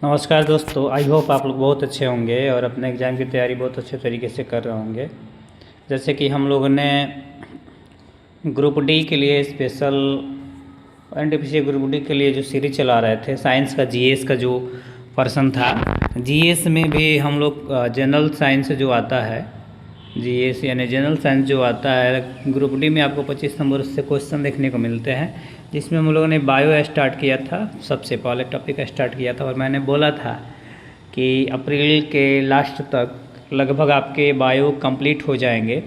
नमस्कार दोस्तों, I hope आप लोग बहुत अच्छे होंगे और अपने एग्ज़ाम की तैयारी बहुत अच्छे तरीके से कर रहे होंगे। जैसे कि हम लोगों ने ग्रुप डी के लिए स्पेशल एनटीपीसी ग्रुप डी के लिए जो सीरीज चला रहे थे साइंस का जीएस का जो पर्सन था, जीएस में भी हम लोग जनरल साइंस जो आता है, जीएस यानी जनरल साइंस जो आता है, ग्रुप डी में आपको 25 नंबर से क्वेश्चन देखने को मिलते हैं। जिसमें हम लोगों ने बायो स्टार्ट किया था, सबसे पहले टॉपिक स्टार्ट किया था और मैंने बोला था कि अप्रैल के लास्ट तक लगभग आपके बायो कंप्लीट हो जाएंगे,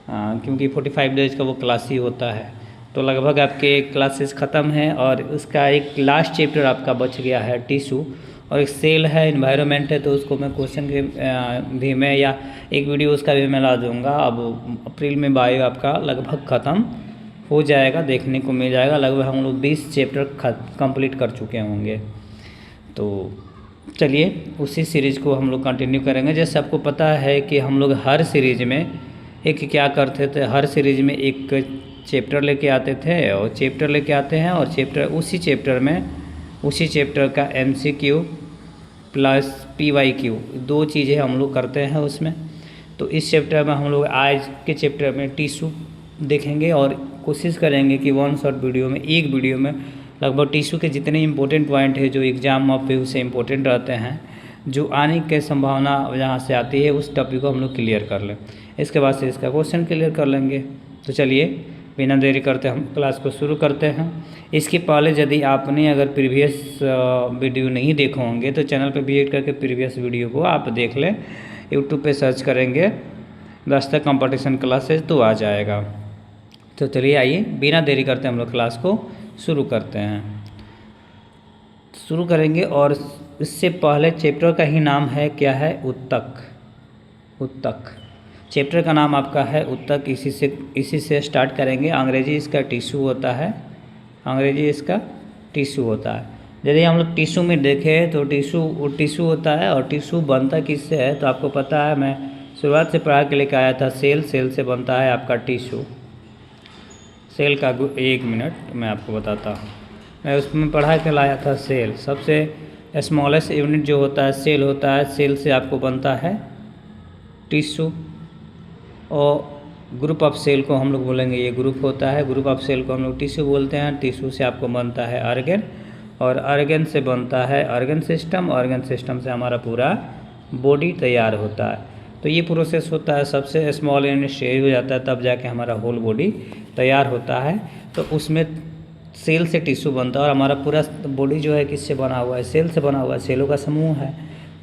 क्योंकि 45 डेज का वो क्लास ही होता है। तो लगभग आपके क्लासेस ख़त्म हैं और उसका एक लास्ट चैप्टर आपका बच गया है टिश्यू, और एक सेल है, इन्वायरमेंट है। तो उसको मैं क्वेश्चन के भी मैं या एक वीडियो उसका भी मैं ला दूँगा। अब अप्रैल में बायो आपका लगभग ख़त्म हो जाएगा, देखने को मिल जाएगा। लगभग हम लोग 20 चैप्टर कंप्लीट कर चुके होंगे। तो चलिए उसी सीरीज़ को हम लोग कंटिन्यू करेंगे। जैसे आपको पता है कि हम लोग हर सीरीज़ में एक क्या करते थे, हर सीरीज़ में एक चैप्टर लेके आते थे और चैप्टर लेके आते हैं और उसी चैप्टर का MCQ प्लस PYQ 2 चीज़ें हम लोग करते हैं उसमें। तो इस चैप्टर में हम लोग आज के चैप्टर में टिश्यू देखेंगे और कोशिश करेंगे कि वन शॉर्ट वीडियो में, एक वीडियो में लगभग टिश्यू के जितने इंपॉर्टेंट पॉइंट है जो एग्जाम पे उसे इंपॉर्टेंट रहते हैं, जो आने की संभावना जहाँ से आती है, उस टॉपिक को हम लोग क्लियर कर लें। इसके बाद से इसका क्वेश्चन क्लियर कर लेंगे। तो चलिए बिना देरी करते हम क्लास को शुरू करते हैं। इसके पहले यदि आपने अगर प्रीवियस वीडियो नहीं देखे होंगे तो चैनल पर विजिट करके प्रीवियस वीडियो को आप देख लें। यूट्यूब पे सर्च करेंगे रास्ता कंपटीशन क्लासेज तो आ जाएगा। तो चलिए आइए बिना देरी करते हम लोग क्लास को शुरू करते हैं, शुरू करेंगे। और इससे पहले चैप्टर का ही नाम है, क्या है, उत्तक। चैप्टर का नाम आपका है उत्तक। इसी से स्टार्ट करेंगे। अंग्रेजी इसका टिश्यू होता है, अंग्रेजी इसका टिश्यू होता है। यदि हम लोग टिश्यू में देखें तो टिश्यू होता है और टिश्यू बनता किससे है तो आपको पता है, मैं शुरुआत से पढ़ा के लेकर आया था। सेल से बनता है आपका टिश्यू। सेल का 1 मिनट मैं आपको बताता हूँ। मैं उसमें पढ़ा के लाया था सेल, सबसे स्मॉलेस्ट यूनिट जो होता है सेल होता है। सेल से आपको बनता है टिश्यू और ग्रुप ऑफ सेल को हम लोग बोलेंगे ये ग्रुप होता है। ग्रुप ऑफ सेल को हम लोग टिश्यू बोलते हैं। टिश्यू से आपको बनता है ऑर्गन और ऑर्गन से बनता है ऑर्गन सिस्टम। ऑर्गन सिस्टम से हमारा पूरा बॉडी तैयार होता है। तो ये प्रोसेस होता है, सबसे स्मॉल यूनिट शेयर हो जाता है तब जाके हमारा होल बॉडी तैयार होता है। तो उसमें सेल से टिश्यू बनता है और हमारा पूरा बॉडी जो है किससे बना हुआ है, सेल से बना हुआ है, सेलों का समूह है।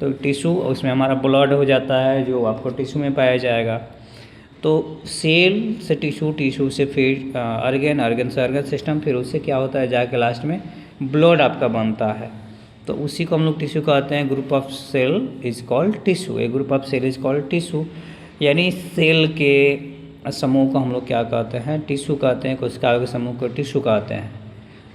तो टिश्यू, उसमें हमारा ब्लड हो जाता है जो आपको टिश्यू में पाया जाएगा। तो सेल से टिश्यू, टिश्यू से फिर ऑर्गन, ऑर्गन से ऑर्गन सिस्टम, फिर उससे क्या होता है जाके लास्ट में ब्लड आपका बनता है। तो उसी को हम लोग टिश्यू कहते हैं। Group of cell is called tissue. A group of cell is called tissue, यानी सेल के समूह को हम लोग क्या कहते हैं, टिश्यू कहते हैं। कोशिकाओं के समूह को टिश्यू कहते हैं।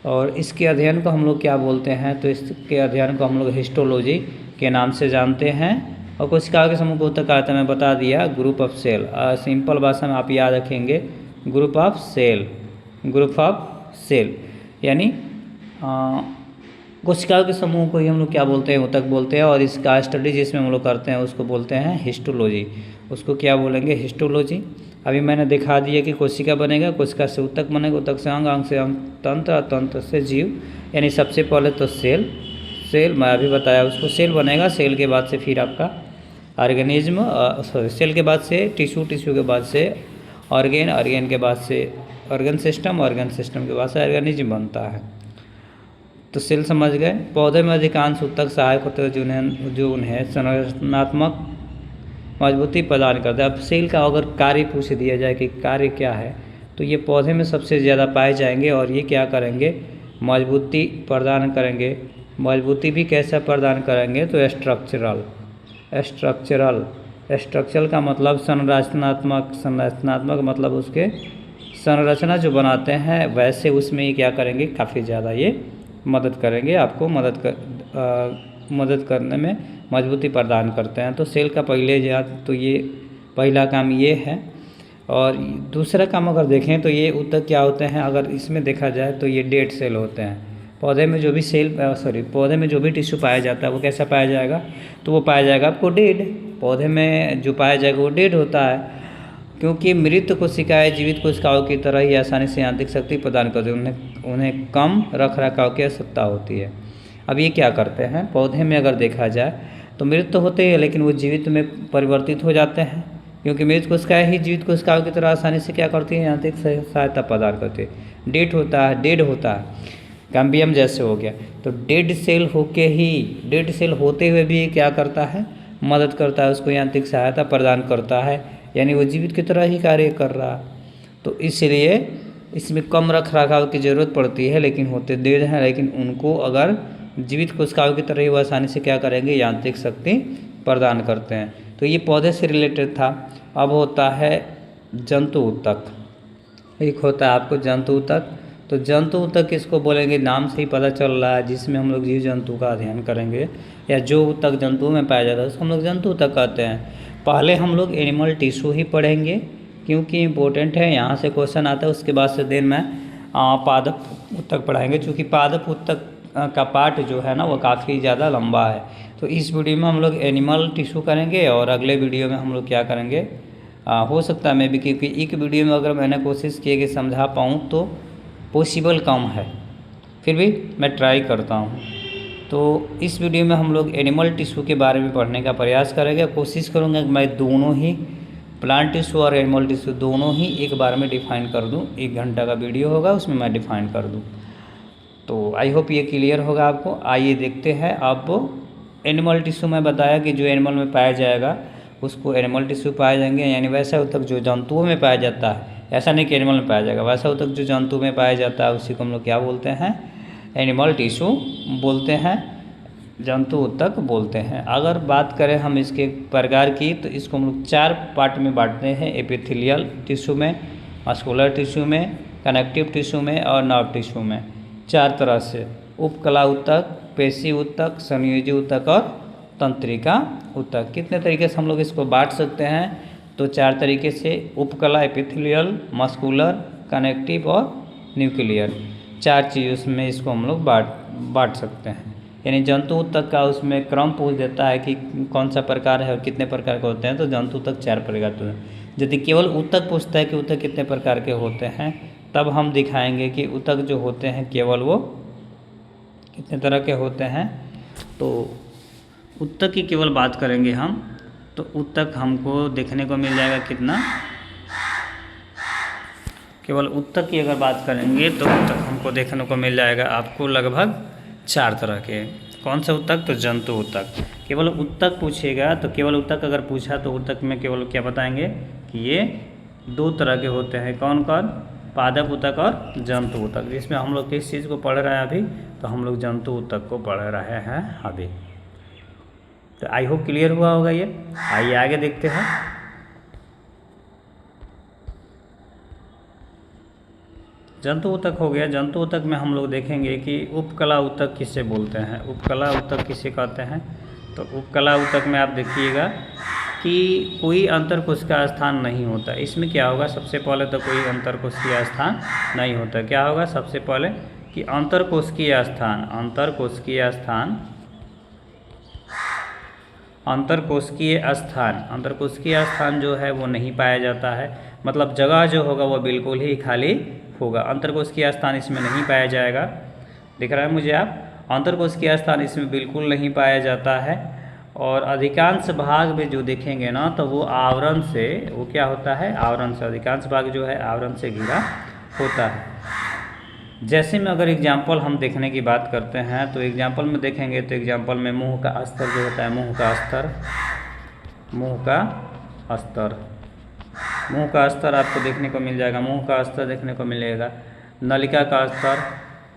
और इसके अध्ययन को हम लोग क्या बोलते हैं, तो इसके अध्ययन को हम लोग हिस्टोलॉजी के नाम से जानते हैं। और कोशिकाओं के समूह को उत्तर कहते हैं, मैं बता दिया, ग्रुप ऑफ सेल। सिंपल भाषा में आप याद रखेंगे, group of cell, group of cell यानी कोशिकाओं के समूह को ही हम लोग क्या बोलते हैं, ऊतक बोलते हैं। और इसका स्टडी जिसमें हम लोग करते हैं उसको बोलते हैं हिस्टोलॉजी। उसको क्या बोलेंगे, हिस्टोलॉजी। अभी मैंने दिखा दिया कि कोशिका बनेगा, कोशिका से ऊतक बनेगा, ऊतक से अंग, अंग से अंग तंत्र, तंत्र से जीव। यानी सबसे पहले तो सेल मैं अभी बताया उसको, सेल बनेगा। सेल के बाद से फिर आपका ऑर्गेनिज्म, सेल के बाद से टिश्यू, टिश्यू के बाद से ऑर्गेन, ऑर्गेन के बाद से ऑर्गन सिस्टम, ऑर्गन सिस्टम के बाद से ऑर्गेनिज्म बनता है। तो सेल समझ गए। पौधे में अधिकांश ऊतक सहायक होते हैं जो उन्हें संरचनात्मक मजबूती प्रदान करते हैं। अब सेल का अगर कार्य पूछ दिया जाए कि कार्य क्या है, तो ये पौधे में सबसे ज़्यादा पाए जाएंगे और ये क्या करेंगे, मजबूती प्रदान करेंगे। मजबूती भी कैसा प्रदान करेंगे, तो स्ट्रक्चरल का मतलब संरचनात्मक मतलब उसके संरचना जो बनाते हैं वैसे उसमें ही क्या करेंगे, काफ़ी ज़्यादा ये मदद करेंगे, आपको मदद करने में मजबूती प्रदान करते हैं। तो सेल का पहला काम ये है। और दूसरा काम अगर देखें तो ये ऊतक क्या होते हैं, अगर इसमें देखा जाए तो ये डेड सेल होते हैं। पौधे में जो भी पौधे में जो भी टिश्यू पाया जाता है वो कैसा पाया जाएगा, तो वो पाया जाएगा आपको डेड। पौधे में जो पाया जाएगा वो डेड होता है, क्योंकि मृत कोशिकाएं जीवित कोशिकाओं की तरह ही आसानी से यांत्रिक शक्ति प्रदान करती है, उन्हें कम रख रखाव की आवश्यकता होती है। अब ये क्या करते हैं, पौधे में अगर देखा जाए तो मृत तो होते हैं लेकिन वो जीवित में परिवर्तित हो जाते हैं, क्योंकि मृत कोशिकाएं ही जीवित कोशिकाओं की तरह आसानी से क्या करती है, यांत्रिक सहायता प्रदान करती है। डेड होता है कैम्बियम जैसे हो गया, तो डेड सेल होते हुए भी क्या करता है, मदद करता है, उसको यांत्रिक सहायता प्रदान करता है, यानी वो जीवित की तरह ही कार्य कर रहा है। तो इसलिए इसमें कम रख रखाव की ज़रूरत पड़ती है, लेकिन होते डेड हैं, लेकिन उनको अगर जीवित कोशिकाओं की तरह ही वो आसानी से क्या करेंगे, यांत्रिक शक्ति प्रदान करते हैं। तो ये पौधे से रिलेटेड था। अब होता है जंतु ऊतक। एक होता है आपको जंतु ऊतक। तो जंतु ऊतक किसको बोलेंगे, नाम से ही पता चल रहा है, जिसमें हम लोग जीव जंतु का अध्ययन करेंगे, या जो ऊतक जंतुओं में पाया जाता है उसको हम लोग जंतु ऊतक कहते हैं। पहले हम लोग एनिमल टिश्यू ही पढ़ेंगे, क्योंकि इम्पोर्टेंट है, यहाँ से क्वेश्चन आता है। उसके बाद से दिन में पादप ऊतक पढ़ाएंगे, चूँकि पादप ऊतक का पार्ट जो है ना वो काफ़ी ज़्यादा लंबा है। तो इस वीडियो में हम लोग एनिमल टिश्यू करेंगे, और अगले वीडियो में हम लोग क्या करेंगे, हो सकता है मैं भी, क्योंकि एक वीडियो में अगर मैंने कोशिश की कि समझा पाऊँ तो पॉसिबल कम है, फिर भी मैं ट्राई करता हूँ। तो इस वीडियो में हम लोग एनिमल टिश्यू के बारे में पढ़ने का प्रयास करेंगे। कोशिश करूँगा कि मैं दोनों ही प्लांट टिश्यू और एनिमल टिश्यू दोनों ही एक बार में डिफ़ाइन कर दूँ। 1 घंटा का वीडियो होगा, उसमें मैं डिफ़ाइन कर दूँ। तो आई होप ये क्लियर होगा आपको। आइए देखते हैं। अब एनिमल टिश्यू में बताया कि जो एनिमल में पाया जाएगा उसको एनिमल टिश्यू पाए जाएंगे, यानी वैसा ऊतक जो जंतुओं में पाया जाता है, ऐसा नहीं कि एनिमल में पाया जाएगा, वैसा ऊतक जो जंतु में पाया जाता है उसी को हम लोग क्या बोलते हैं, एनिमल टिश्यू बोलते हैं, जंतु ऊतक बोलते हैं। अगर बात करें हम इसके प्रकार की, तो इसको हम लोग 4 पार्ट में बांटते हैं, एपिथेलियल टिश्यू में, मस्कुलर टिश्यू में, कनेक्टिव टिश्यू में और नर्व टिश्यू में। 4 तरह से, उपकला ऊतक, पेशी ऊतक, संयोजी ऊतक और तंत्रिका ऊतक। कितने तरीके से हम लोग इसको बांट सकते हैं, तो 4 तरीके से, उपकला, एपिथेलियल, मस्कुलर, कनेक्टिव और न्यूक्लियर। 4 चीज़ों में इसको हम लोग बांट सकते हैं। यानी जंतु ऊतक का उसमें क्रम पूछ देता है कि कौन सा प्रकार है और कितने प्रकार के होते हैं, तो जंतु ऊतक 4 प्रकार के होते हैं। यदि केवल ऊतक पूछता है कि ऊतक कितने प्रकार के होते हैं, तब हम दिखाएंगे कि ऊतक जो होते हैं केवल वो कितने तरह के होते हैं। तो ऊतक की केवल बात करेंगे हम, तो ऊतक हमको देखने को मिल जाएगा कितना, केवल ऊतक की अगर बात करेंगे तो ऊतक हमको देखने को मिल जाएगा आपको लगभग 4 तरह के। कौन से ऊतक, तो जंतु ऊतक। केवल ऊतक पूछेगा तो केवल ऊतक अगर पूछा तो ऊतक में केवल क्या बताएंगे कि ये 2 तरह के होते हैं। कौन कौन, पादप ऊतक और जंतु ऊतक। जिसमें हम लोग किस चीज़ को पढ़ रहे हैं अभी, तो हम लोग जंतु ऊतक को पढ़ रहे हैं अभी। तो आई होप क्लियर हुआ होगा ये। आइए आगे देखते हैं। जंतु ऊतक हो गया। जंतु ऊतक में हम लोग देखेंगे कि उपकला ऊतक किसे बोलते हैं, उपकला ऊतक किसे कहते हैं। तो उपकला ऊतक में आप देखिएगा कि कोई अंतरकोशिकीय स्थान नहीं होता। इसमें क्या होगा, सबसे पहले तो कोई अंतरकोशिकीय स्थान नहीं होता। क्या होगा सबसे पहले कि अंतरकोशिकीय स्थान जो है वो नहीं पाया जाता है। मतलब जगह जो होगा वो बिल्कुल ही खाली होगा। अंतरकोशिकीय स्थान इसमें नहीं पाया जाएगा। दिख रहा है मुझे आप, अंतरकोशिकीय स्थान इसमें बिल्कुल नहीं पाया जाता है। और अधिकांश भाग में जो देखेंगे ना, तो वो आवरण से, वो क्या होता है, आवरण से, अधिकांश भाग जो है आवरण से घिरा होता है। जैसे में अगर एग्जाम्पल हम देखने की बात करते हैं, तो एग्जाम्पल में देखेंगे तो एग्जाम्पल में मुंह का अस्तर जो होता है, मुंह का अस्तर आपको देखने को मिल जाएगा। मुंह का अस्तर देखने को मिलेगा। नलिका का अस्तर,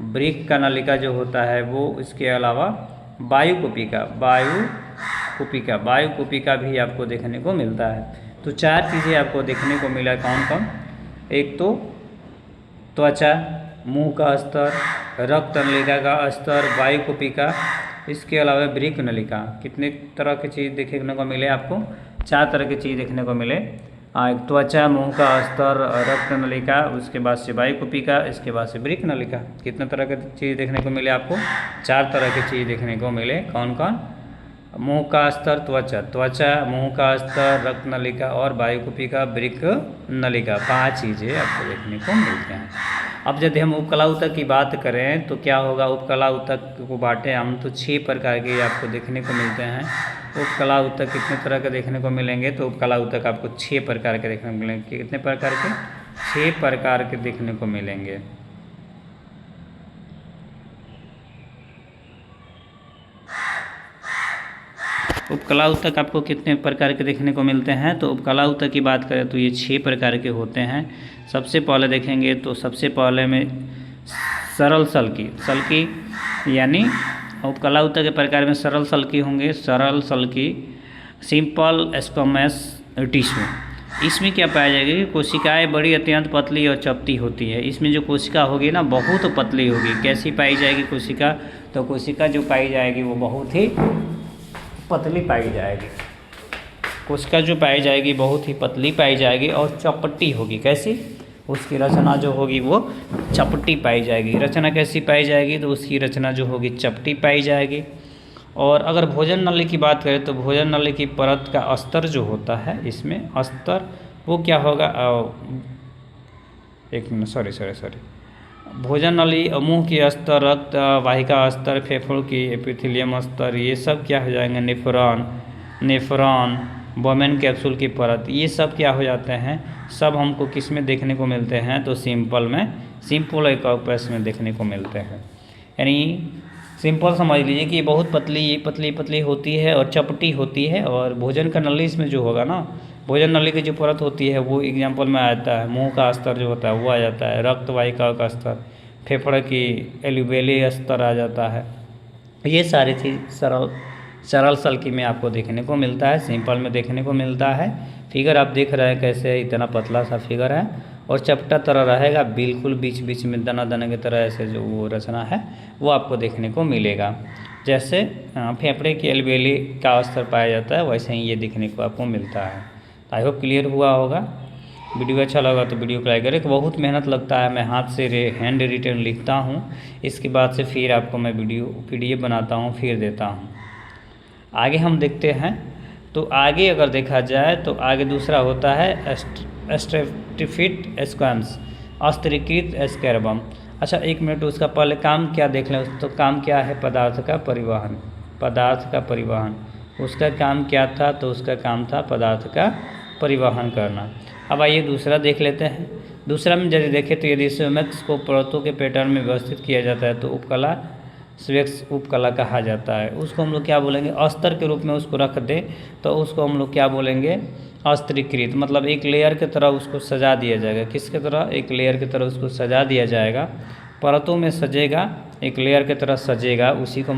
ब्रिक का नलिका जो होता है वो, इसके अलावा वायु कुपिका भी आपको देखने को मिलता है। तो 4 चीज़ें आपको देखने को मिला। कौन कौन, एक तो त्वचा, मुंह का अस्तर, रक्त नलिका का अस्तर, वायु कुपिका, इसके अलावा ब्रिक नलिका। कितने तरह की चीज़ देखने को मिले आपको, 4 तरह की चीज़ देखने को मिले त्वचा, मुंह का अस्तर, रक्त नलिका, उसके बाद से वायुकुपिका, इसके बाद से वृक्क नलिका। कितने तरह की चीज़ देखने को मिले आपको? 4 तरह की चीज़ देखने को मिले। कौन कौन? मुंह का अस्तर, त्वचा, मुंह का अस्तर, रक्त नलिका और वायुकुपिका, वृक्क नलिका, 5 चीज़ें आपको देखने को मिलते हैं। अब यदि हम उपकला ऊतक की बात करें तो क्या होगा? उपकला ऊतक को बांटे हम तो 6 प्रकार के आपको देखने को मिलते हैं। उपकला ऊतक कितने तरह के देखने को मिलेंगे? तो उपकला ऊतक आपको 6 प्रकार के देखने को मिलेंगे। कितने प्रकार के? 6 प्रकार के देखने को मिलेंगे। उपकला ऊतक आपको कितने प्रकार के देखने को मिलते हैं? तो उपकला ऊतक की बात करें तो ये 6 प्रकार के होते हैं। सबसे पहले देखेंगे तो सबसे पहले में सरल सल्की यानी उपकला ऊतक के प्रकार में सरल सल्की होंगे। सरल सल्की, सिंपल स्क्वैमस टिश्यू। इसमें क्या पाया जाएगा कि कोशिकाएं बड़ी अत्यंत पतली और चपटी होती है। इसमें जो कोशिका होगी ना बहुत पतली होगी। कैसी पाई जाएगी कोशिका? तो कोशिका जो पाई जाएगी वो बहुत ही पतली पाई जाएगी। कोशिका जो पाई जाएगी बहुत ही पतली पाई जाएगी और चपटी होगी। कैसी? उसकी रचना जो होगी वो चपटी पाई जाएगी। रचना कैसी पाई जाएगी? तो उसकी रचना जो होगी चपटी पाई जाएगी। और अगर भोजन नली की बात करें तो भोजन नली की परत का अस्तर जो होता है, इसमें अस्तर वो क्या होगा? एक मिनट, सॉरी। भोजन नली, मुंह की अस्तर, रक्त वाहिका अस्तर, फेफड़ों की एपिथेलियम अस्तर, ये सब क्या हो जाएंगे? नेफ्रॉन, बोमेन कैप्सूल की परत, ये सब क्या हो जाते हैं? सब हमको किस में देखने को मिलते हैं? तो सिंपल एकाउपेस में देखने को मिलते हैं। यानी सिंपल समझ लीजिए कि ये बहुत पतली होती है और चपटी होती है। और भोजन का नली इसमें जो होगा ना, भोजन नली की जो परत होती है वो एग्जाम्पल में आ जाता है। मुंह का अस्तर जो होता है वो आ जाता है। रक्त वाहिका का अस्तर, फेफड़े की एल्यूवेली अस्तर आ जाता है। ये सारी चीज़ सरल सल्की में आपको देखने को मिलता है, सिंपल में देखने को मिलता है। फिगर आप देख रहे हैं कैसे इतना पतला सा फिगर है और चपटा तरह रहेगा, बिल्कुल बीच में दाना की तरह ऐसे जो वो रचना है वो आपको देखने को मिलेगा। जैसे फेफड़े की एल्वेली का अस्तर पाया जाता है वैसे ही ये देखने को आपको मिलता है। आई होप क्लियर हुआ होगा। वीडियो अच्छा लगा तो वीडियो को लाइक करें। बहुत मेहनत लगता है, मैं हाथ से हैंड रिटन लिखता हूँ, इसके बाद से फिर आपको मैं PDF बनाता हूँ फिर देता हूँ। आगे हम देखते हैं। तो आगे अगर देखा जाए तो आगे दूसरा होता है स्ट्रेटिफिट स्क्वैम्स, अस्त्रीकृत स्कैरबम। अच्छा 1 मिनट, उसका पहले काम क्या देख लें। तो काम क्या है? पदार्थ का परिवहन। उसका काम क्या था? तो उसका काम था पदार्थ का परिवहन करना। अब आइए दूसरा देख लेते हैं। दूसरा में यदि देखें तो यदि स्वेमेक्स को परतों के पैटर्न में व्यवस्थित किया जाता है तो उपकला स्वेक्स उपकला कहा जाता है। उसको हम लोग क्या बोलेंगे? अस्तर के रूप में उसको रख दें तो उसको हम लोग क्या बोलेंगे? अस्त्रीकृत। मतलब एक लेयर की तरह उसको सजा दिया जाएगा। किसके तरह? एक लेयर की तरह उसको सजा दिया जाएगा, परतों में सजेगा, एक लेयर की तरह सजेगा, उसी को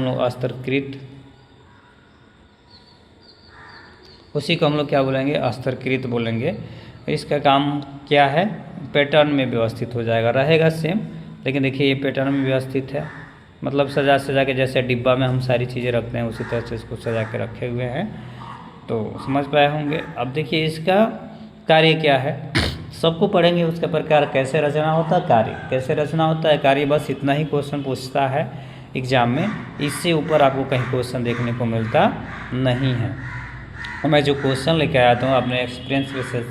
हम लोग क्या बोलेंगे? अस्त्रीकृत बोलेंगे। इसका काम क्या है? पैटर्न में व्यवस्थित हो जाएगा, रहेगा सेम, लेकिन देखिए ये पैटर्न में व्यवस्थित है। मतलब सजा के जैसे डिब्बा में हम सारी चीज़ें रखते हैं उसी तरह से इसको सजा के रखे हुए हैं। तो समझ पाए होंगे। अब देखिए इसका कार्य क्या है, सबको पढ़ेंगे। उसका प्रकार कैसे रचना होता है, कार्य कैसे रचना होता है, कार्य, बस इतना ही क्वेश्चन पूछता है एग्जाम में। इससे ऊपर आपको कहीं क्वेश्चन देखने को मिलता नहीं है। मैं जो क्वेश्चन लेके आता हूँ अपने एक्सपीरियंस बेसिस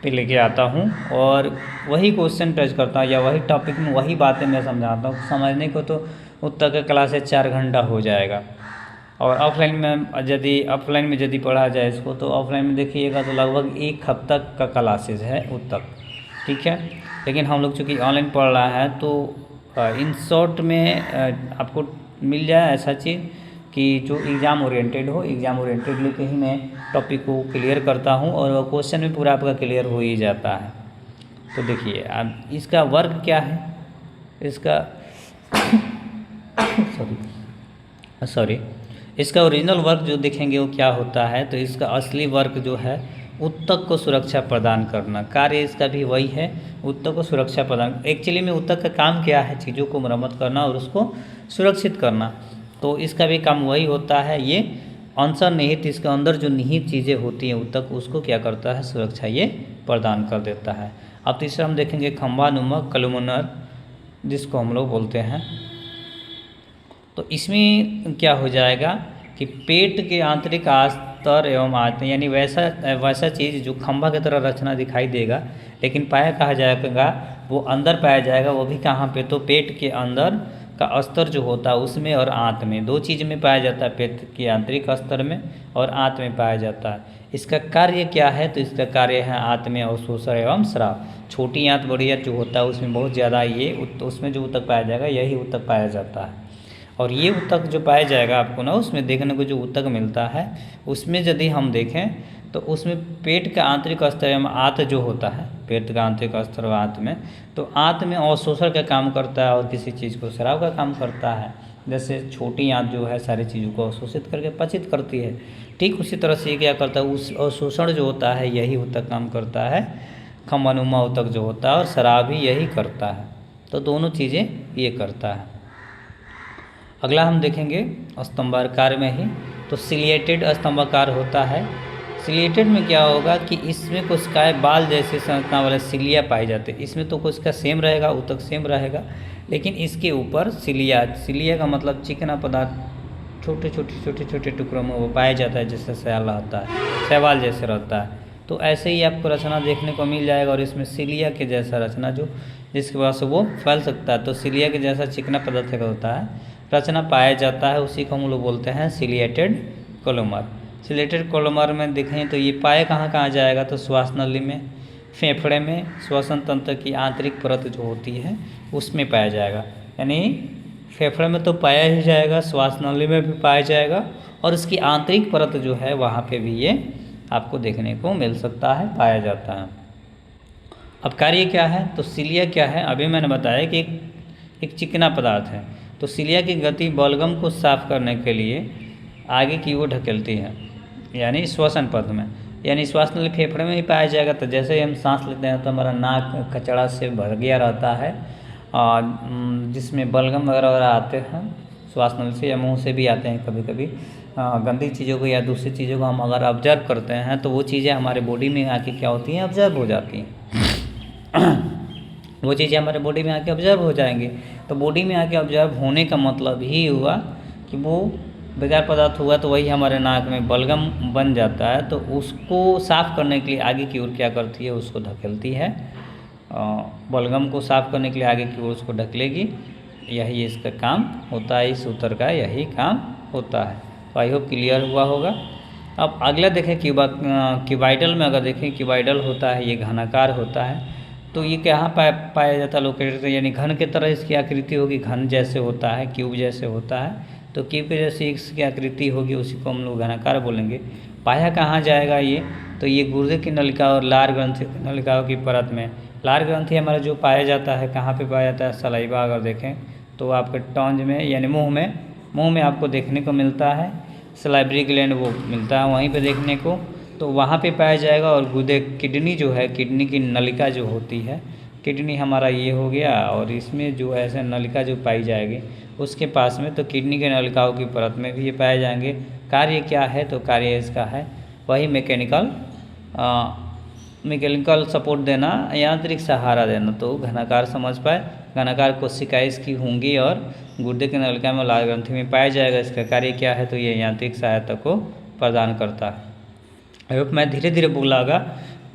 पे लेके आता हूँ और वही क्वेश्चन टच करता हूँ या वही टॉपिक में वही बातें मैं समझाता हूँ। समझने को तो उत्तर का क्लास से 4 घंटा हो जाएगा। और ऑफलाइन में यदि पढ़ा जाए इसको तो ऑफलाइन में देखिएगा तो लगभग 1 हफ्ता का क्लासेज है उत्तर, ठीक है। लेकिन हम लोग चूँकि ऑनलाइन पढ़ रहा है तो इन शॉर्ट में आपको मिल जाए ऐसा चीज़ कि जो एग्ज़ाम ओरिएंटेड हो, एग्ज़ाम ओरिएंटेड लेके ही मैं टॉपिक को क्लियर करता हूँ और क्वेश्चन भी पूरा आपका क्लियर हो ही जाता है। तो देखिए अब इसका वर्क क्या है, इसका इसका ओरिजिनल वर्क जो देखेंगे वो क्या होता है। तो इसका असली वर्क जो है उत्तक को सुरक्षा प्रदान करना, कार्य इसका भी वही है, उत्तक को सुरक्षा प्रदान। एक्चुअली में उत्तक का काम क्या है? चीज़ों को मरम्मत करना और उसको सुरक्षित करना। तो इसका भी काम वही होता है। ये अंतर्निहित, इसके अंदर जो निहित चीज़ें होती हैं ऊतक, उसको क्या करता है, सुरक्षा ये प्रदान कर देता है। अब तीसरा हम देखेंगे खंभानुमा कॉलमनर, जिसको हम लोग बोलते हैं। तो इसमें क्या हो जाएगा कि पेट के आंतरिक अस्तर एवं आंत यानी वैसा चीज़ जो खंभा की तरह रचना दिखाई देगा, लेकिन पाया कहा जाएगा वो अंदर पाया जाएगा। वो भी कहाँ पे, तो पेट के अंदर का अस्तर जो होता है उसमें और आंत में, दो चीज़ में पाया जाता है, पेट के आंतरिक अस्तर में और आंत में पाया जाता है। इसका कार्य क्या है, तो इसका कार्य है आंत में अवशोषण एवं स्राव। छोटी आंत बड़ी आंत जो होता है उसमें बहुत ज़्यादा ये उसमें जो ऊतक पाया जाएगा यही ऊतक पाया जाता है। और ये ऊतक जो पाया जाएगा आपको ना, उसमें देखने को जो ऊतक मिलता है उसमें यदि हम देखें तो उसमें पेट का आंतरिक अस्तर एवं आंत जो होता है, पेट का आंतरिक अस्तर और आंत में, तो आंत में अवशोषण का काम करता है और किसी चीज़ को स्राव का काम करता है। जैसे छोटी आंत जो है सारी चीज़ों को अवशोषित करके पचित करती है, ठीक उसी तरह से ये क्या करता है, उस अवशोषण जो होता है यही ऊतक काम करता है, खंभानुमा ऊतक जो होता है, और स्राव भी यही करता है। तो दोनों चीज़ें ये करता है। अगला हम देखेंगे स्तंभाकार में ही, तो सिलिएटेड स्तंभाकार होता है। सिलिएटेड में क्या होगा कि इसमें कोशिकाएं बाल जैसे संरचना वाले सिलिया पाए जाते हैं। इसमें तो कोशिका सेम रहेगा, ऊतक सेम रहेगा, लेकिन इसके ऊपर सिलिया का मतलब चिकना पदार्थ छोटे छोटे टुकड़ों में वो पाया जाता है, जैसे शैवाल जैसे रहता है। तो ऐसे ही आपको रचना देखने को मिल जाएगा, और इसमें सिलिया के जैसा रचना जो जिसके वजह से वो फैल सकता है, तो सिलिया के जैसा चिकना पदार्थ का होता है रचना पाया जाता है, उसी को हम लोग बोलते हैं सिलिएटेड कोलोमर। सिलिएटेड कोलोमर में देखें तो ये पाया कहाँ जाएगा, तो श्वास नली में, फेफड़े में, श्वसन तंत्र की आंतरिक परत जो होती है उसमें पाया जाएगा। यानी फेफड़े में तो पाया ही जाएगा, श्वास नली में भी पाया जाएगा, और इसकी आंतरिक परत जो है वहाँ पे भी ये आपको देखने को मिल सकता है, पाया जाता है। अब कार्य क्या है, तो सिलिया क्या है, अभी मैंने बताया कि एक चिकना पदार्थ है। तो सिलिया की गति बलगम को साफ करने के लिए आगे की ओर ढकेलती है, यानी श्वसन पथ में, यानी श्वास नली फेफड़े में ही पाया जाएगा। तो जैसे ही हम सांस लेते हैं तो हमारा नाक कचड़ा से भर गया रहता है, जिसमें बलगम वगैरह आते हैं श्वास नली से या मुंह से भी आते हैं कभी कभी। गंदी चीज़ों को या दूसरी चीज़ों को हम अगर ऑब्जर्व करते हैं तो वो चीज़ें हमारे बॉडी में आके क्या होती हैं, ऑब्जर्व हो जाती हैं। वो चीज़ें हमारे बॉडी में आके ऑब्जर्व हो जाएंगी। तो बॉडी में आके ऑब्जर्व होने का मतलब ही हुआ कि वो बेकार पदार्थ हुआ, तो वही हमारे नाक में बलगम बन जाता है। तो उसको साफ़ करने के लिए आगे की ओर क्या करती है, उसको धकेलती है। बलगम को साफ़ करने के लिए आगे की ओर उसको ढकेलेगी, यही इसका काम होता है, इस सूत्र का यही काम होता है। तो आई होप क्लियर हुआ होगा। अब अगला देखें क्यूबाइडल में, अगर देखें क्यूबाइडल होता है, ये घनाकार होता है। तो ये कहाँ पाया जाता है, लोकेटेड, यानी घन की तरह इसकी आकृति होगी, घन जैसे होता है, क्यूब जैसे होता है। तो क्यूब के जैसी इसकी आकृति होगी, उसी को हम लोग घनाकार बोलेंगे। पाया कहाँ जाएगा ये, तो ये गुर्दे की नलिका और लार ग्रंथि नलिकाओं की परत में। लार ग्रंथि हमारा जो पाया जाता है, कहाँ पे पाया जाता है, सलाइवा अगर देखें तो आपके टॉन्ज में यानी मुँह में आपको देखने को मिलता है। सलाइवरी ग्लैंड वो मिलता है वहीं पे देखने को, तो वहाँ पे पाया जाएगा। और गुर्दे किडनी जो है, किडनी की नलिका जो होती है, किडनी हमारा ये हो गया, और इसमें जो ऐसे नलिका जो पाई जाएगी उसके पास में, तो किडनी के नलिकाओं की परत में भी ये पाए जाएंगे। कार्य क्या है, तो कार्य इसका है वही मैकेनिकल सपोर्ट देना, यांत्रिक सहारा देना। तो घनाकार समझ पाए, घनाकार कोशिकाएं इसकी होंगी और गुर्दे के नलिका में लाल ग्रंथि में पाया जाएगा। इसका कार्य क्या है, तो ये यांत्रिक सहायता को प्रदान करता है। आई होप मैं धीरे धीरे बोलागा,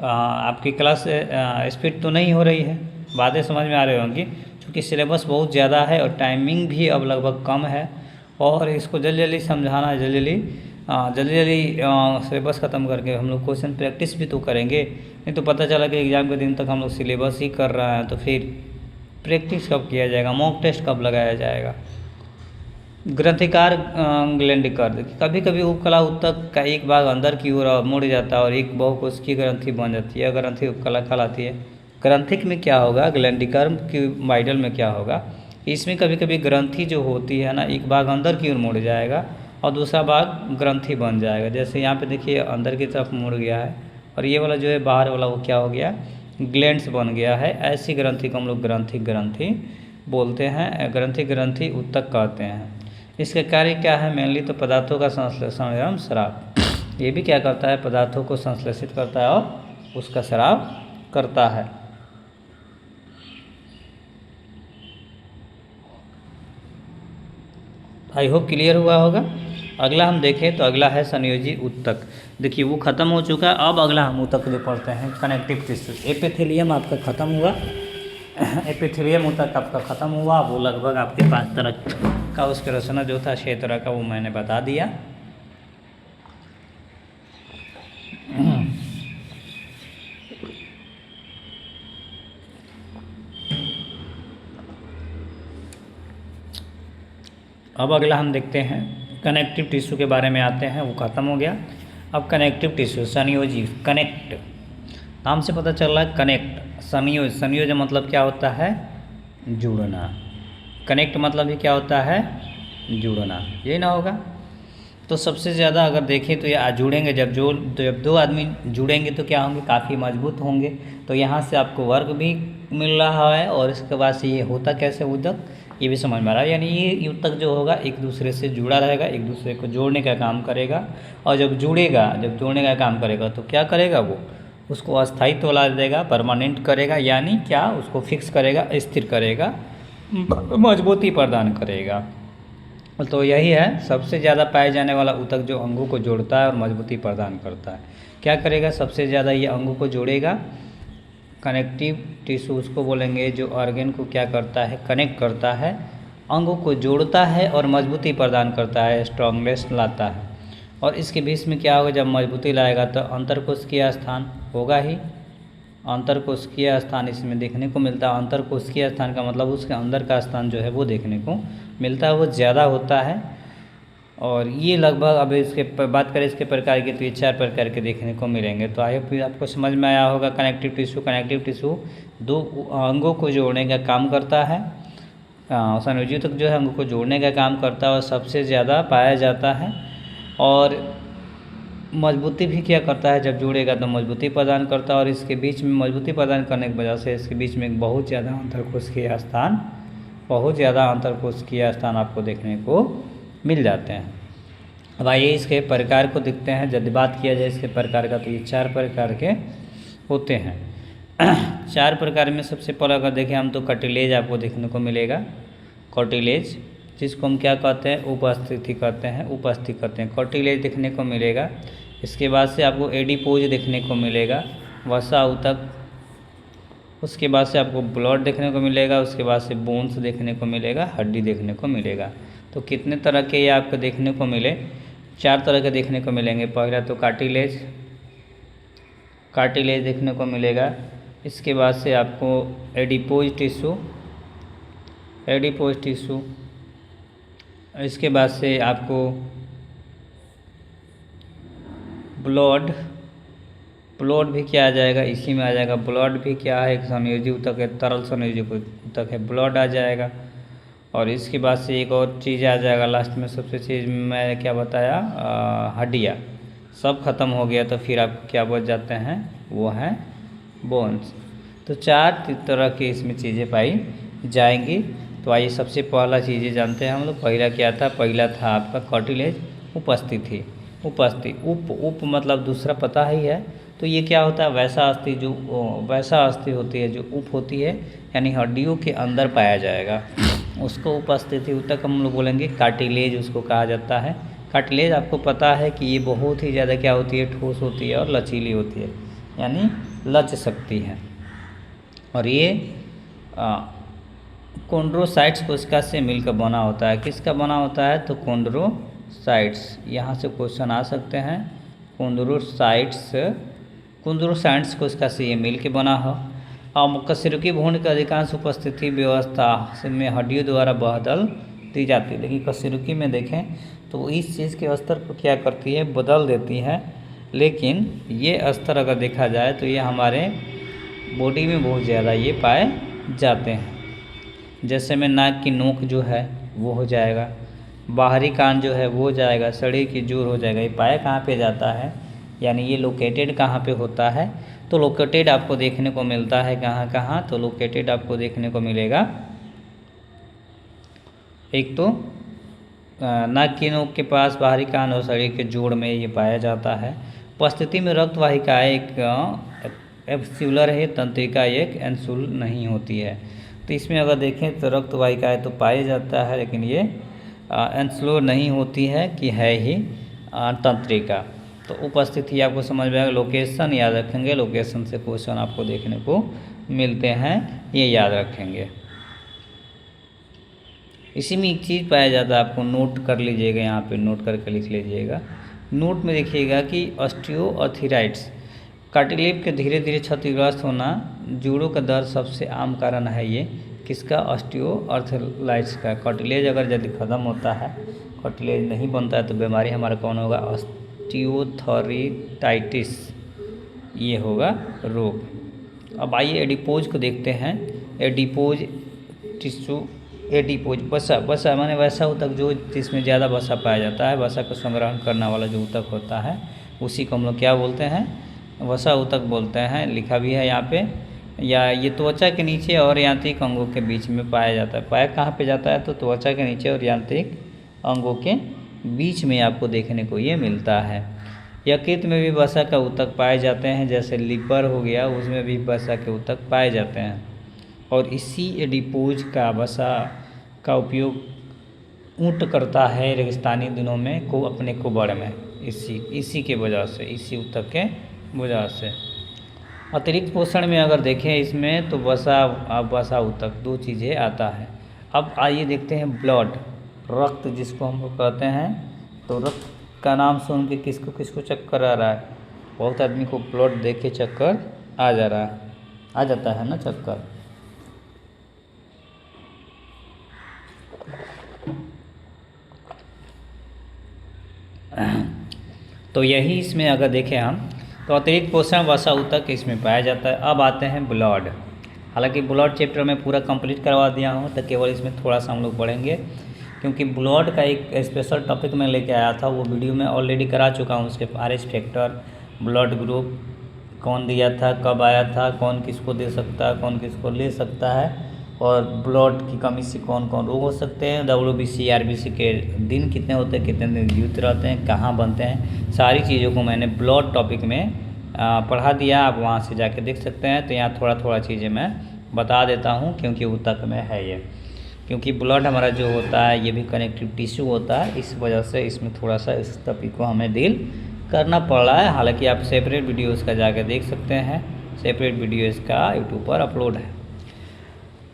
आपकी क्लास स्पीड तो नहीं हो रही है, बातें समझ में आ रही होंगी, क्योंकि सिलेबस बहुत ज़्यादा है और टाइमिंग भी अब लगभग कम है, और इसको जल्दी समझाना है, जल्दी सिलेबस ख़त्म करके हम लोग क्वेश्चन प्रैक्टिस भी तो करेंगे। नहीं तो पता चला कि एग्ज़ाम के दिन तक हम लोग सिलेबस ही कर रहे हैं, तो फिर प्रैक्टिस कब किया जाएगा, मॉक टेस्ट कब लगाया जाएगा। ग्रंथिकार ग्लैंडिकर, कभी कभी उपकला ऊतक का एक भाग अंदर की ओर मुड़ जाता है और एक बहुकोशिकीय ग्रंथि बन जाती है, ग्रंथि उपकला कहलाती है। ग्रंथिक में क्या होगा, ग्लैंडिकर क्यूबाइडल में क्या होगा, इसमें कभी कभी ग्रंथि जो होती है ना, एक भाग अंदर की ओर मुड़ जाएगा और दूसरा भाग ग्रंथि बन जाएगा। जैसे यहाँ पे देखिए अंदर की तरफ मुड़ गया है, और ये वाला जो है बाहर वाला वो क्या हो गया, ग्लैंड्स बन गया है। ऐसी ग्रंथि को हम लोग ग्रंथि बोलते हैं, ग्रंथि ऊतक कहते हैं। इसका कार्य क्या है? मेनली तो पदार्थों का संश्लेषण एवं स्राव। ये भी क्या करता है? पदार्थों को संश्लेषित करता है और उसका स्राव करता है। आई होप क्लियर हुआ होगा। अगला हम देखें तो अगला है संयोजी ऊतक। देखिए वो खत्म हो चुका है। अब अगला हम ऊतक ले पढ़ते हैं, कनेक्टिव टिश्यू। एपिथेलियम आपका खत्म हुआ, एपिथेलियम ऊतक आपका खत्म हुआ। वो लगभग आपके 5 तरह का उसका रचना जो था 6 तरह का, वो मैंने बता दिया। अब अगला हम देखते हैं कनेक्टिव टिश्यू के बारे में आते हैं। वो खत्म हो गया। अब कनेक्टिव टिश्यू संयोजी, कनेक्ट नाम से पता चल रहा है कनेक्ट। संयोज, संयोज मतलब क्या होता है? जुड़ना। कनेक्ट मतलब ही क्या होता है? जुड़ना, यही ना होगा। तो सबसे ज़्यादा अगर देखें तो ये जुड़ेंगे, जब दो आदमी जुड़ेंगे तो क्या होंगे? काफ़ी मजबूत होंगे। तो यहाँ से आपको वर्क भी मिल रहा है और इसके बाद से ये होता कैसे ऊतक, ये भी समझ में आ रहा है। यानी ये ऊतक जो होगा एक दूसरे से जुड़ा रहेगा, एक दूसरे को जोड़ने का काम करेगा। और जब जुड़ेगा, जब जोड़ने का काम करेगा तो क्या करेगा? वो उसको अस्थायित्व ला देगा, परमानेंट करेगा। यानी क्या? उसको फिक्स करेगा, स्थिर करेगा, मजबूती प्रदान करेगा। तो यही है सबसे ज़्यादा पाए जाने वाला ऊतक जो अंगों को जोड़ता है और मजबूती प्रदान करता है। क्या करेगा? सबसे ज़्यादा ये अंगों को जोड़ेगा। कनेक्टिव टिश्यू उसको बोलेंगे जो ऑर्गन को क्या करता है? कनेक्ट करता है, अंगों को जोड़ता है और मजबूती प्रदान करता है, स्ट्रॉन्गनेस लाता है। और इसके बीच में क्या होगा? जब मजबूती लाएगा तो अंतरकोशिकीय स्थान होगा ही। अंतरकोशिकीय स्थान इसमें देखने को मिलता है। अंतरकोशिकीय स्थान का मतलब उसके अंदर का स्थान जो है वो देखने को मिलता है, वो ज़्यादा होता है। और ये लगभग, अब इसके बात करें इसके प्रकार के, तो ये 4 प्रकार के देखने को मिलेंगे। तो आई होप आपको समझ में आया होगा। कनेक्टिव टिश्यू, कनेक्टिव टिश्यू 2 अंगों को जोड़ने का काम करता है। संयोजी ऊतक जो है अंगों को जोड़ने का काम करता है और सबसे ज़्यादा पाया जाता है। और मजबूती भी क्या करता है? जब जुड़ेगा तो मजबूती प्रदान करता है। और इसके बीच में मजबूती प्रदान करने की वजह से इसके बीच में बहुत ज़्यादा अंतरकोशिकीय स्थान, बहुत ज़्यादा अंतरकोशिकीय स्थान आपको देखने को मिल जाते हैं। अब आइए इसके प्रकार को देखते हैं। जब बात किया जाए इसके प्रकार का तो ये 4 प्रकार के होते हैं। 4 प्रकार में सबसे पहले अगर देखें हम तो कार्टिलेज आपको देखने को मिलेगा। कार्टिलेज जिसको हम क्या कहते हैं? उपस्थिति कहते हैं, उपस्थिति करते हैं, कार्टिलेज देखने को मिलेगा। इसके बाद से आपको एडिपोज देखने को मिलेगा, वसा ऊतक। उसके बाद से आपको ब्लड देखने को मिलेगा। उसके बाद से बोन्स देखने को मिलेगा, हड्डी देखने को मिलेगा। तो कितने तरह के ये आपको देखने को मिले? 4 तरह के देखने को मिलेंगे। पहला तो कार्टिलेज, कार्टिलेज देखने को मिलेगा। इसके बाद से आपको एडिपोज टिश्यू, एडिपोज टिश्यू। इसके बाद से आपको ब्लड, ब्लड भी क्या आ जाएगा? इसी में आ जाएगा। ब्लड भी क्या है? एक संयोजी ऊतक है, तरल संयोजी ऊतक है, ब्लड आ जाएगा। और इसके बाद से एक और चीज़ आ जाएगा लास्ट में, सबसे चीज़ मैं क्या बताया? हड्डियाँ। सब खत्म हो गया तो फिर आपको क्या बच जाते हैं? वो हैं बोन्स। तो 4 तरह की इसमें चीज़ें पाई जाएंगी। तो आइए सबसे पहला चीज़ें जानते हैं हम लोग। पहला क्या था? पहला था आपका कार्टिलेज, उपस्थिति। उपस्थिति, उप मतलब दूसरा पता ही है। तो ये क्या होता है? वैसा अस्थि, जो वैसा अस्थि होती है जो उप होती है, यानी हड्डियों के अंदर पाया जाएगा, उसको उपस्थिति ऊतक हम लोग बोलेंगे। कार्टिलेज उसको कहा जाता है। कार्टिलेज आपको पता है कि ये बहुत ही ज़्यादा क्या होती है? ठोस होती है और लचीली होती है, यानी लच सकती है। और ये कॉन्ड्रोसाइट्स कोशिका से मिलकर बना होता है। किसका बना होता है? तो कॉन्ड्रोसाइट्स। यहाँ से क्वेश्चन आ सकते हैं। कॉन्ड्रोसाइट्स, कॉन्ड्रोसाइट्स कोशिका से ये मिल के बना हो। और कशेरुकी भ्रूण की अधिकांश उपस्थिति व्यवस्था में हड्डियों द्वारा बदल दी जाती है। लेकिन कशेरुकी में देखें तो इस चीज़ के स्तर को क्या करती है? बदल देती है। लेकिन ये स्तर अगर देखा जाए तो ये हमारे बॉडी में बहुत ज़्यादा ये पाए जाते हैं। जैसे में नाक की नोक जो है वो हो जाएगा, बाहरी कान जो है वो हो जाएगा, शरीर की जोड़ हो जाएगा। ये पाया कहाँ पे जाता है? यानी ये लोकेटेड कहाँ पे होता है? तो लोकेटेड आपको देखने को मिलता है कहाँ कहाँ? तो लोकेटेड आपको देखने को मिलेगा एक तो नाक की नोक के पास बाहरी कान और शरीर के जोड़ में ये पाया जाता है। उपस्थिति में रक्त वाहिका एक एब्स्यूलर है, तंत्रिका एक एंसुल नहीं होती है। तो इसमें अगर देखें तो रक्त वाहिकाएँ तो पाया जाता है, लेकिन ये एंसुलर नहीं होती है कि है ही तंत्रिका। तो उपस्थिति आपको समझ में आएगा। लोकेशन याद रखेंगे, लोकेशन से क्वेश्चन आपको देखने को मिलते हैं, ये याद रखेंगे। इसी में एक चीज़ पाया जाता है, आपको नोट कर लीजिएगा, यहाँ पे नोट करके लिख लीजिएगा। नोट में देखिएगा कि ऑस्टियोआर्थराइटिस कार्टिलेज के धीरे धीरे क्षतिग्रस्त होना जोड़ों का दर्द सबसे आम कारण है। ये किसका? ऑस्टियोआर्थराइटिस का। कार्टिलेज अगर जल्दी ख़त्म होता है, कार्टिलेज नहीं बनता है, तो बीमारी हमारा कौन होगा? ऑस्टियोआर्थराइटिस, ये होगा रोग। अब आइए एडिपोज को देखते हैं। एडिपोज टिश्यू, एडिपोज वसा माने वैसा ऊतक जो जिसमें ज़्यादा वसा पाया जाता है, वसा को संग्रहण करने वाला जो ऊतक होता है उसी को हम लोग क्या बोलते हैं? वसा ऊतक बोलते हैं। लिखा भी है यहाँ पे। या ये त्वचा के नीचे और यांत्रिक अंगों के बीच में पाया जाता है। पाया कहाँ पे जाता है? तो त्वचा के नीचे और यांत्रिक अंगों के बीच में आपको देखने को ये मिलता है। यकृत में भी वसा का ऊतक पाए जाते हैं, जैसे लिवर हो गया, उसमें भी वसा के ऊतक पाए जाते हैं। और इसी एडिपोज का वसा का उपयोग ऊँट करता है रेगिस्तानी दिनों में को अपने कुबड़ में, इसी के वजह से, इसी ऊतक के वजह से। अतिरिक्त पोषण में अगर देखें इसमें तो वसा ऊतक दो चीज़ें आता है। अब आइए देखते हैं ब्लड, रक्त जिसको हम लोग कहते हैं। तो रक्त का नाम सुन के किसको किसको चक्कर आ रहा है? बहुत आदमी को ब्लड देख के चक्कर आ जाता है ना चक्कर। तो यही इसमें अगर देखें हम तो अतिरिक्त पोषण वसा ऊतक इसमें पाया जाता है। अब आते हैं ब्लड। हालांकि ब्लड चैप्टर में पूरा कंप्लीट करवा दिया हूँ, तो केवल इसमें थोड़ा सा हम लोग पढ़ेंगे, क्योंकि ब्लड का एक स्पेशल टॉपिक मैं लेके आया था, वो वीडियो में ऑलरेडी करा चुका हूँ। उसके RH फैक्टर, ब्लड ग्रुप कौन दिया था, कब आया था, कौन किसको दे सकता है, कौन किसको ले सकता है, और ब्लड की कमी से कौन कौन रोग हो सकते हैं, WBC RBC के दिन कितने होते हैं, कितने दिन जीवित रहते हैं, कहाँ बनते हैं, सारी चीज़ों को मैंने ब्लड टॉपिक में पढ़ा दिया। आप वहाँ से जाके देख सकते हैं। तो यहाँ थोड़ा थोड़ा चीज़ें मैं बता देता हूँ, क्योंकि ऊतक में है ये, क्योंकि ब्लड हमारा जो होता है ये भी कनेक्टिव टिश्यू होता है, इस वजह से इसमें थोड़ा सा इस टॉपिक को हमें डील करना पड़ रहा है। हालांकि आप सेपरेट वीडियो इसका जाके देख सकते हैं, सेपरेट वीडियो इसका यूट्यूब पर अपलोड है।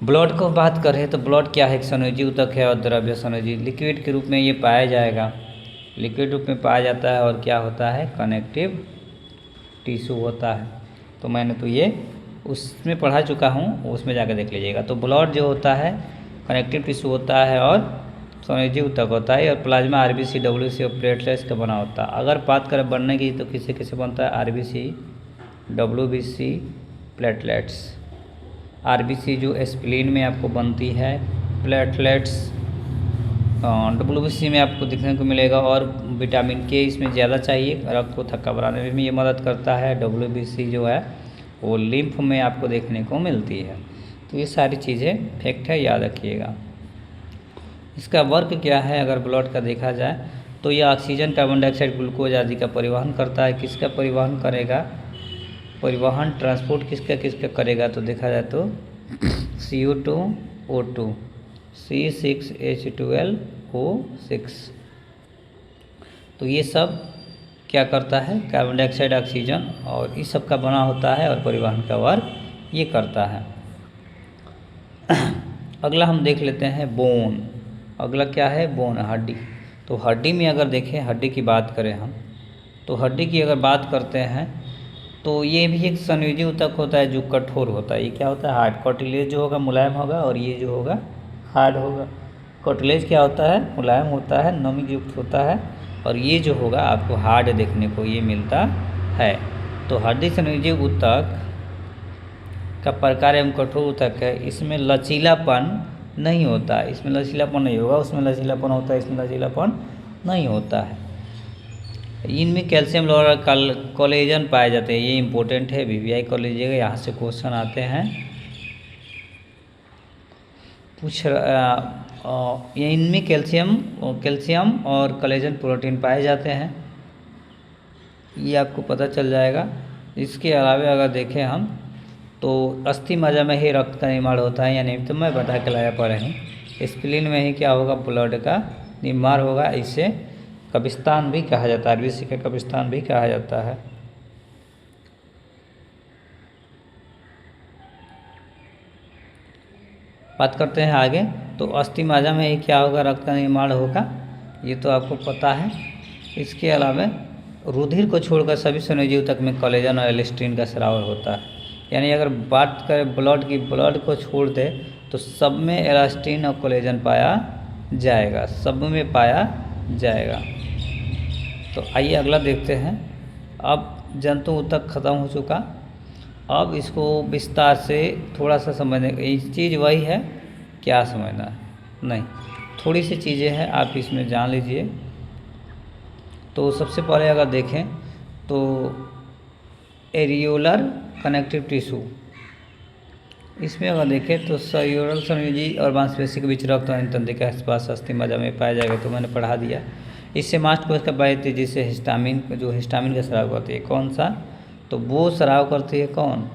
ब्लड को बात करें तो ब्लड क्या है? एक संयोजी ऊतक है और द्रव्य संयोजी, लिक्विड के रूप में ये पाया जाएगा, लिक्विड रूप में पाया जाता है। और क्या होता है? कनेक्टिव टिश्यू होता है। तो मैंने तो ये उसमें पढ़ा चुका हूँ, उसमें जाकर देख लीजिएगा। तो ब्लड जो होता है कनेक्टिव टिश्यू होता है और संयोजी ऊतक होता है, और प्लाज्मा RBC WBC और प्लेटलेट्स का बना होता है। अगर बात करें बनने की तो किसे किसे बनता है? RBC WBC platelets. RBC जो स्प्लीन में आपको बनती है, प्लेटलेट्स WBC में आपको देखने को मिलेगा। और विटामिन K इसमें ज़्यादा चाहिए, रक्त को थक्का बनाने में भी ये मदद करता है। WBC जो है वो लिम्फ में आपको देखने को मिलती है। तो ये सारी चीज़ें फैक्ट है, याद रखिएगा। इसका वर्क क्या है अगर ब्लड का देखा जाए तो ये ऑक्सीजन, कार्बन डाइऑक्साइड, ग्लूकोज आदि का परिवहन करता है। किसका परिवहन करेगा? परिवहन ट्रांसपोर्ट किसका किसका करेगा? तो देखा जाए तो CO2O2 C6H12O6। तो ये सब क्या करता है? कार्बन डाइऑक्साइड, ऑक्सीजन और इस सब का बना होता है, और परिवहन का वर्क ये करता है। अगला हम देख लेते हैं बोन। अगला क्या है? बोन, हड्डी। तो हड्डी में अगर देखें, हड्डी की बात करें हम, तो हड्डी की अगर बात करते हैं तो ये भी एक संयोजी ऊतक होता है जो कठोर होता है। ये क्या होता है? हार्ड। कार्टिलेज जो होगा मुलायम होगा, और ये जो होगा हार्ड होगा। कार्टिलेज क्या होता है? मुलायम होता है, नमी युक्त होता है, और ये जो होगा आपको हार्ड देखने को ये मिलता है। तो हड्डी संयोजी ऊतक का प्रकार एवं कठोर ऊतक है। इसमें लचीलापन नहीं होता है, इसमें लचीलापन नहीं होगा, उसमें लचीलापन होता है, इसमें लचीलापन नहीं होता है। इनमें कैल्शियम और कोलेजन पाए जाते हैं, ये इंपॉर्टेंट है, VVI कर लीजिएगा, यहाँ से क्वेश्चन आते हैं। ये इनमें कैल्शियम और कोलेजन प्रोटीन पाए जाते हैं, ये आपको पता चल जाएगा। इसके अलावा अगर देखें हम तो अस्थि मज्जा में ही रक्त का निर्माण होता है या नहीं, तो मैं बता के लाया पड़े हैं। स्प्लीन में ही क्या होगा, ब्लड का निर्माण होगा। इसे कब्रिस्तान भी कहा जाता है, आरबीसी का कब्रिस्तान भी कहा जाता है। बात करते हैं आगे, तो अस्थि मज्जा में ही क्या होगा, रक्त का निर्माण होगा, ये तो आपको पता है। इसके अलावा रुधिर को छोड़कर सभी संयोजी तक में कोलेजन और एलास्टिन का स्राव होता है। यानी अगर बात करें ब्लड की, ब्लड को छोड़ दे तो सब में एलास्टिन और कोलेजन पाया जाएगा, सब में पाया जाएगा। तो आइए अगला देखते हैं। अब जंतु ऊतक खत्म हो चुका, अब इसको विस्तार से थोड़ा सा समझने का, इस चीज़ वही है, क्या समझना है नहीं, थोड़ी सी चीज़ें हैं, आप इसमें जान लीजिए। तो सबसे पहले अगर देखें तो एरियोलर कनेक्टिव टिश्यू, इसमें अगर देखें तो सेल्यूलर संयोजी और मांसपेशी के बीच रक्त और तंत्रिका के आसपास अस्थि मज्जा में पाया जाएगा, तो मैंने पढ़ा दिया। इससे मांसपेशी का बड़ी तेजी से हिस्टामिन, जो हिस्टामिन का स्राव करती है, कौन सा, तो वो स्राव करती है कौन,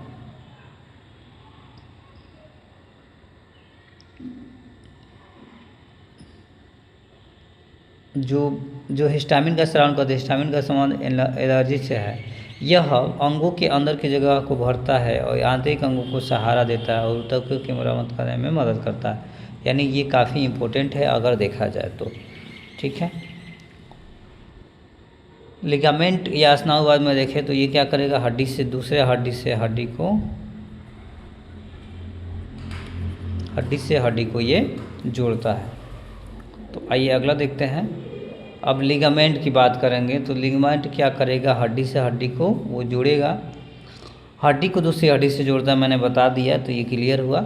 जो हिस्टामिन का स्राव करती है। हिस्टामिन का संबंध एलर्जी से है। यह अंगों के अंदर की जगह को भरता है और आंतरिक अंगों को सहारा देता है और ऊतकों की मरम्मत करने में मदद करता है। यानी ये काफ़ी इम्पोर्टेंट है अगर देखा जाए तो, ठीक है। लिगामेंट या स्नायुवाद में देखें तो ये क्या करेगा, हड्डी से दूसरे हड्डी को ये जोड़ता है। तो आइए अगला देखते हैं। अब लिगामेंट की बात करेंगे तो लिगामेंट क्या करेगा, हड्डी से हड्डी को वो जोड़ेगा, हड्डी को दूसरी हड्डी से जोड़ता है, मैंने बता दिया, तो ये क्लियर हुआ।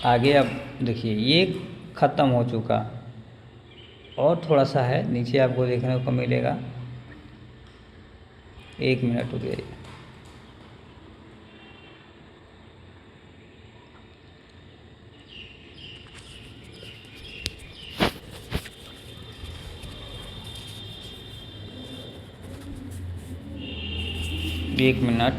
आगे अब देखिए, ये ख़त्म हो चुका और थोड़ा सा है नीचे आपको देखने को मिलेगा। 1 मिनट हो गया। एक मिनट।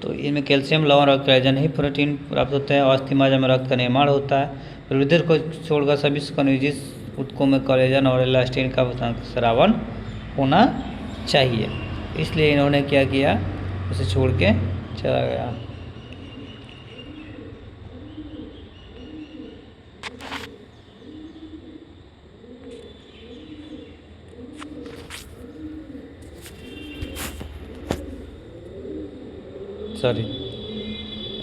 तो इनमें कैल्शियम, लवण और कोलेजन ही प्रोटीन प्राप्त होते हैं और अस्थि मज्जा में रक्त का निर्माण होता है। रुधिर को छोड़कर सभी संयोजी ऊतकों में कोलेजन और एलास्टिन का स्रावन होना चाहिए, इसलिए इन्होंने क्या किया, उसे छोड़ के चला गया। सॉरी,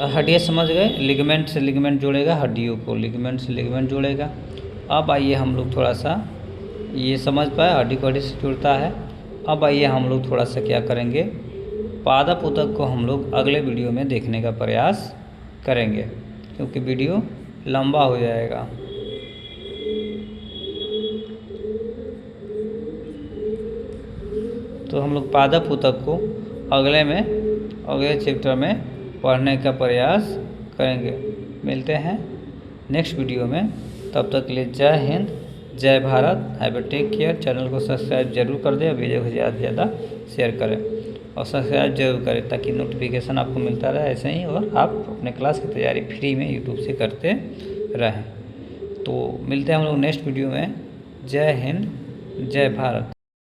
हड्डियाँ समझ गए, लिगामेंट से लिगामेंट जोड़ेगा हड्डियों को, लिगामेंट से लिगामेंट जोड़ेगा। अब आइए हम लोग थोड़ा सा ये समझ पाए, हड्डी को हड्डी से जुड़ता है। अब आइए हम लोग थोड़ा सा क्या करेंगे, पादप ऊतक को हम लोग अगले वीडियो में देखने का प्रयास करेंगे, क्योंकि वीडियो लंबा हो जाएगा। तो हम लोग पादप ऊतक को अगले चैप्टर में पढ़ने का प्रयास करेंगे। मिलते हैं नेक्स्ट वीडियो में, तब तक के लिए जय हिंद, जय Bharat, have take care. Channel को सब्सक्राइब जरूर कर दें, वीडियो को ज़्यादा से ज़्यादा शेयर करें और सब्सक्राइब जरूर करें, ताकि नोटिफिकेशन आपको मिलता रहे ऐसे ही, और आप अपने क्लास की तैयारी फ्री में यूट्यूब से करते रहें। तो मिलते हैं हम लोग नेक्स्ट वीडियो में। जय हिंद, जय भारत।